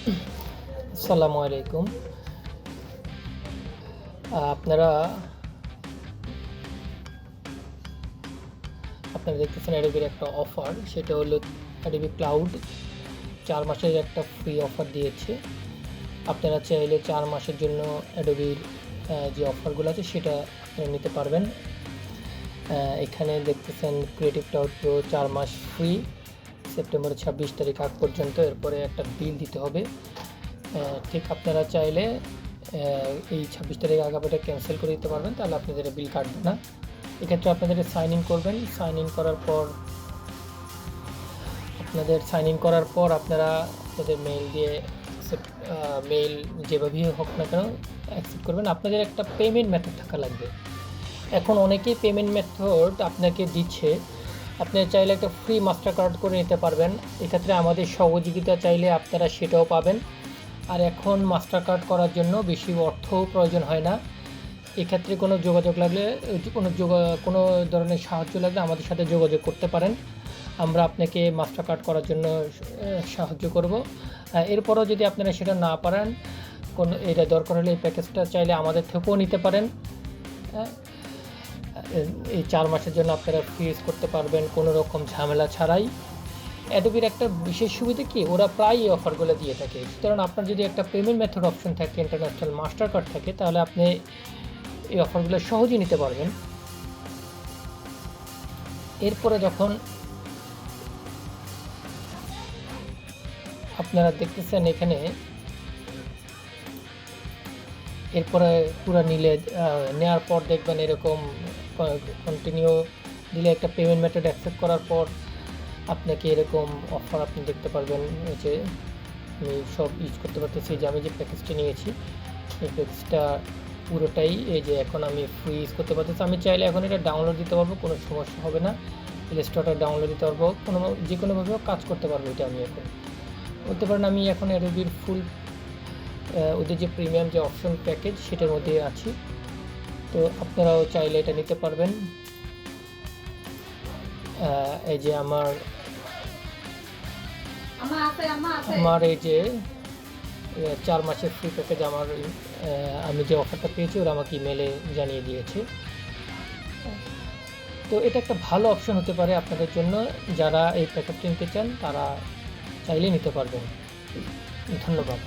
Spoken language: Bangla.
আসসালামু আলাইকুম। আপনারা আপনারা দেখতেছেন অ্যাডোবির একটা অফার, সেটা হলো অ্যাডোবি ক্লাউড 4 মাসের একটা ফ্রি অফার দিয়েছে। আপনারা চাইলে 4 মাসের জন্য অ্যাডোবির যে অফারগুলো আছে সেটা আপনারা নিতে পারবেন। এখানে দেখতেছেন ক্রিয়েটিভ ক্লাউড প্রো 4 মাস ফ্রি, সেপ্টেম্বরের 26 তারিখ আগ পর্যন্ত। এরপরে একটা বিল দিতে হবে। ঠিক আপনারা চাইলে এই 26 তারিখ আগে এটা ক্যান্সেল করে দিতে পারবেন, তাহলে আপনাদের বিল কাটবে না। এক্ষেত্রে আপনাদের সাইন ইন করবেন। সাইন ইন করার পর আপনারা আপনাদের মেইল দিয়ে মেইল যেভাবেই হোক না কেন অ্যাকসেপ্ট করবেন। আপনাদের একটা পেমেন্ট মেথড থাকা লাগবে। এখন অনেকেই পেমেন্ট মেথড আপনাকে দিচ্ছে। আপনি চাইলে একটা ফ্রি মাস্টার কার্ড করে নিতে পারবেন। এক্ষেত্রে আমাদের সহযোগিতা চাইলে আপনারা সেটাও পাবেন। আর এখন মাস্টার কার্ড করার জন্য বেশি অর্থ প্রয়োজন হয় না। এক্ষেত্রে কোনো যোগাযোগ লাগলে, কোনো ধরনের সাহায্য লাগলে আমাদের সাথে যোগাযোগ করতে পারেন। আমরা আপনাকে মাস্টার কার্ড করার জন্য সাহায্য করব। এরপরও যদি আপনারা সেটা না পারেন, এটা দরকার হলে এই প্যাকেজটা চাইলে আমাদের থেকেও নিতে পারেন। এই 4 মাসের জন্য আপনারা ফ্রি ইউজ করতে পারবেন কোনো রকম ঝামেলা ছাড়াই। অ্যাডোবির একটা বিশেষ সুবিধা কি, ওরা প্রায় এই অফারগুলো দিয়ে থাকে। সুতরাং আপনার যদি একটা পেমেন্ট মেথড অপশন থাকে, ইন্টারন্যাশনাল মাস্টার কার্ড থাকে, তাহলে আপনি এই অফারগুলো সহজেই নিতে পারবেন। এরপরে যখন আপনারা দেখতেছেন এখানে, এরপরে পুরো নেওয়ার পর দেখবেন এরকম কন্টিনিউ দিলে একটা পেমেন্ট মেথড অ্যাকসেপ্ট করার পর আপনাকে এরকম অফার আপনি দেখতে পারবেন। যে আমি সব ইউজ করতে পারতেছি, যে আমি যে প্যাকেজটা নিয়েছি এই প্যাকেজটা পুরোটাই এই যে এখন আমি ফ্রি ইউজ করতে পারতেছি। আমি চাইলে এখন এটা ডাউনলোড দিতে পারবো, কোনো সমস্যা হবে না। প্লে স্টোরটা ডাউনলোড দিতে পারবো, যে কোনোভাবেও কাজ করতে পারবো। এটা আমি এখন বলতে পারেন আমি এখন অ্যাডোবির ফুল ওদের যে প্রিমিয়াম যে অপশন প্যাকেজ সেটার মধ্যে আছি। তো আপনারাও চাইলে এটা নিতে পারবেন। এই যে আমার এই যে 4 মাসের ফ্রি প্যাকেজ, আমি যে অফারটা পেয়েছি ওরা আমাকে ইমেলে জানিয়ে দিয়েছে। তো এটা একটা ভালো অপশন হতে পারে আপনাদের জন্য। যারা এই প্যাকেজটা নিতে চান তারা চাইলে নিতে পারবেন। ধন্যবাদ।